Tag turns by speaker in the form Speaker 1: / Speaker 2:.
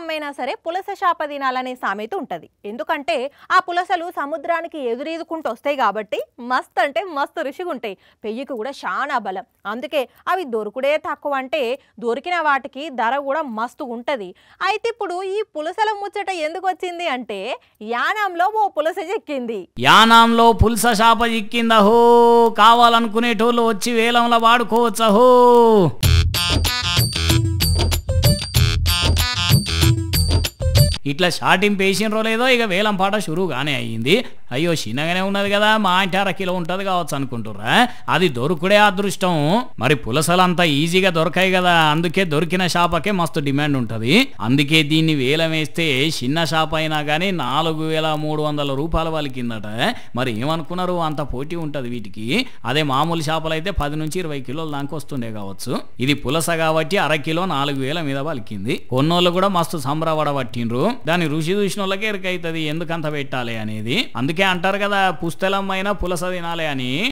Speaker 1: పుస్తెలమ్మైనా సరే పులస చేప తినాలనే సామెత ఉంటది. ఎందుకంటే ఆ పులసలు సముద్రానికి ఎదురీదుకుంటూ వస్తాయి కాబట్టి మస్త్ అంటే మస్తు రుచిగా ఉంటాయి. పెయ్యికి కూడా చాలా బలం. అందుకే అవి దొరుకుడే తక్కువ, అంటే దొరికిన వాటికి ధర కూడా మస్తు ఉంటది. అయితే ఇప్పుడు ఈ పులసల ముచ్చట ఎందుకు వచ్చింది అంటే యానాంలో ఓ పులస చిక్కింది.
Speaker 2: యానాంలో పులస చేప చిక్కిందహో, కావాలనుకునేటోళ్ళు వచ్చి వేలంలో వాడుకోవచ్చహో. ఇట్లా షాటింపు వేసినరో లేదో ఇక వేలం పాట షురుగానే అయ్యింది. అయ్యో చిన్నగానే ఉన్నది కదా, మా ఇంటి 1/2 కిలో ఉంటుంది కావచ్చు అనుకుంటుర్రా. అది దొరుకుడే అదృష్టం. మరి పులసలంతా ఈజీగా దొరకాయి కదా, అందుకే దొరికిన చేపకే మస్తు డిమాండ్ ఉంటుంది. అందుకే దీన్ని వేలం వేస్తే చిన్న చేప అయినా కానీ 4,300 రూపాయల వాళ్ళకిందట. మరి ఏమనుకున్నారు, అంత పోటీ ఉంటుంది వీటికి. అదే మామూలు చేపలు అయితే 10 నుంచి 20 కిలోల దాకా వస్తుండే కావచ్చు. ఇది పులస కాబట్టి 1/2 కిలో 4,000 మీద పలికింది. కొన్నోళ్ళు కూడా మస్తు సంబరపడబట్టిండ్రు. దాని రుచి చూసిన వాళ్ళకే ఎరుకైతుంది ఎందుకంత పెట్టాలి అనేది. అందుకే అంటారు కదా పుస్తెలమ్మైనా పులస తినాలి అని.